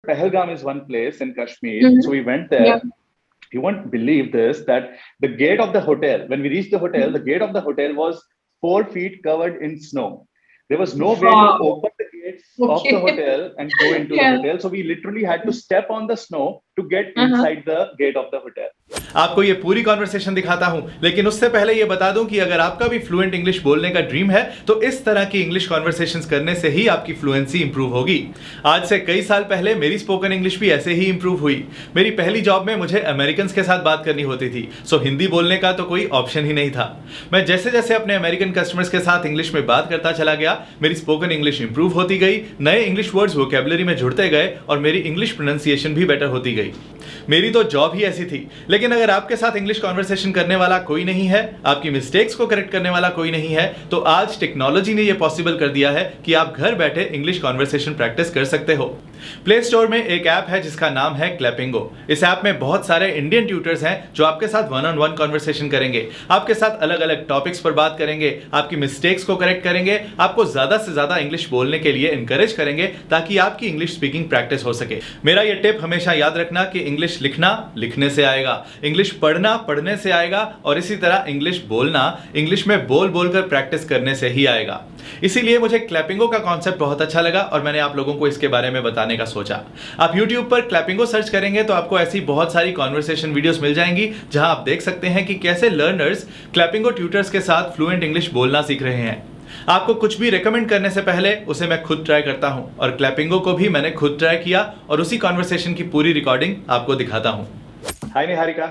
Pahalgam is one place in Kashmir. So we went Yeah. there. You won't believe this, that the gate of the hotel, when we reached the hotel, the gate of the hotel was 4 feet covered in snow. There was no way to Wow. open the gates of the Okay. hotel and go into the Yeah. hotel. So we literally had to step on the snow to get Uh-huh. inside the gate of the hotel. आपको ये पूरी conversation दिखाता हूं, लेकिन उससे पहले ये बता दूं कि अगर आपका भी फ्लुएंट इंग्लिश बोलने का ड्रीम है तो इस तरह की इंग्लिश कॉन्वर्सेशंस करने से ही आपकी फ्लुएंसी इंप्रूव होगी। आज से कई साल पहले मेरी स्पोकन इंग्लिश भी ऐसे ही इंप्रूव हुई। मेरी पहली जॉब में मुझे अमेरिकन्स के साथ बात करनी होती थी, सो हिंदी बोलने का तो कोई ऑप्शन ही नहीं था। मैं जैसे जैसे अपने अमेरिकन कस्टमर्स के साथ इंग्लिश में बात करता चला गया, मेरी स्पोकन इंग्लिश इंप्रूव होती गई, नए इंग्लिश वर्ड्स वोकैबुलरी में जुड़ते गए और मेरी इंग्लिश प्रोनाउंसिएशन भी बेटर होती गई। मेरी तो जॉब ही ऐसी थी। लेकिन अगर आपके साथ इंग्लिश कॉन्वर्सेशन करने वाला कोई नहीं है, आपकी मिस्टेक्स को करेक्ट करने वाला कोई नहीं है, तो आज टेक्नोलॉजी ने यह पॉसिबल कर दिया है कि आप घर बैठे इंग्लिश कॉन्वर्सेशन प्रैक्टिस कर सकते हो। प्ले स्टोर में एक ऐप है जिसका नाम है क्लैपिंगो। इस ऐप में बहुत सारे इंडियन ट्यूटर्स हैं जो आपके साथ वन ऑन वन कॉन्वर्सेशन करेंगे, आपके साथ अलग अलग टॉपिक्स पर बात करेंगे, आपकी मिस्टेक्स को करेक्ट करेंगे, आपको ज्यादा से ज्यादा इंग्लिश बोलने के लिए इनकरेज करेंगे ताकि आपकी इंग्लिश स्पीकिंग प्रैक्टिस हो सके। मेरा यह टिप हमेशा याद रखना कि इंग्लिश लिखना लिखने से आएगा, इंग्लिश पढ़ना पढ़ने से आएगा और इसी तरह इंग्लिश बोलना इंग्लिश में बोल बोलकर प्रैक्टिस करने से ही आएगा। इसीलिए मुझे क्लैपिंगो का कॉन्सेप्ट बहुत अच्छा लगा और मैंने आप लोगों को इसके बारे में बताने का सोचा। आप YouTube पर क्लैपिंगो सर्च करेंगे तो आपको ऐसी बहुत सारी कॉन्वर्सेशन वीडियोस मिल जाएंगी जहां आप देख सकते हैं कि कैसे लर्नर्स क्लैपिंगो ट्यूटर्स के साथ फ्लुएंट इंग्लिश बोलना सीख रहे हैं। आपको कुछ भी रेकमेंड करने से पहले उसे मैं खुद ट्राई करता हूं और क्लैपिंगो को भी मैंने खुद ट्राई किया और उसी कॉन्वर्सेशन की पूरी रिकॉर्डिंग आपको दिखाता हूं। Hi, Niharika.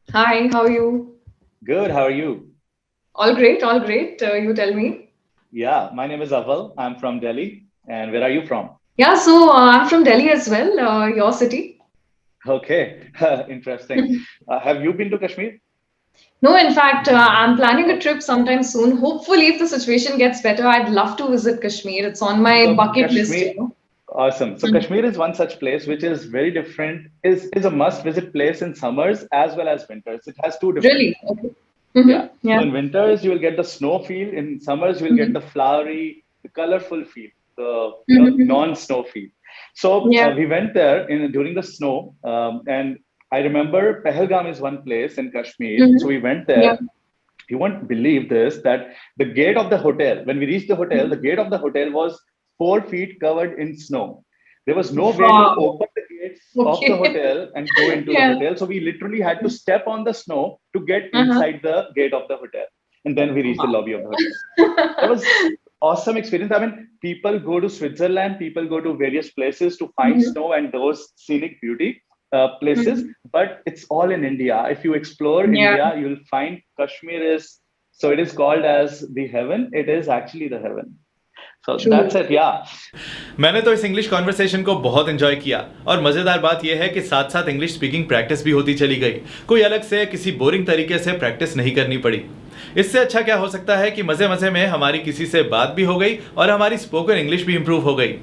Hi, how are you? Good. How are you? All great, all great. You tell me. Yeah, my name is Aval. I'm from Delhi. And where are you from? Yeah, so I'm from Delhi as well, your city. Okay, interesting. Have you been to Kashmir? No, in fact, I'm planning a trip sometime soon. Hopefully, if the situation gets better, I'd love to visit Kashmir. It's on my So bucket list, Kashmir, you know. awesome. So Kashmir is one such place which is very different, is a must-visit place in summers as well as winters. It has two different. Really? Okay. Mhm. Yeah. Yeah. So in winters, you will get the snow feel. In summers, you will get the flowery, the colorful feel, the non-snow feel. So Yeah. we went there during the snow, and I remember Pahalgam is one place in Kashmir. So we went there. Yeah. You won't believe this, that the gate of the hotel, when we reached the hotel, the gate of the hotel was 4 feet covered in snow. There was no way to Wow. open the gates of Okay. the hotel and go into Yeah. the hotel. So we literally had to step on the snow to get inside the gate of the hotel. And then we reached the lobby of the hotel. That was awesome experience. I mean, people go to Switzerland, people go to various places to find snow and those scenic beauty places, but it's all in India. If you explore India, you'll find Kashmir is, so it is called as the heaven. It is actually the heaven. So that's it, yeah. मैंने तो इस English conversation को बहुत enjoy किया और मजेदार बात यह है कि साथ साथ इंग्लिश स्पीकिंग प्रैक्टिस भी होती चली गई। कोई अलग से किसी बोरिंग तरीके से प्रैक्टिस नहीं करनी पड़ी। इससे अच्छा क्या हो सकता है कि मजे मजे में हमारी किसी से बात भी हो गई और हमारी स्पोकन इंग्लिश भी इंप्रूव हो गई।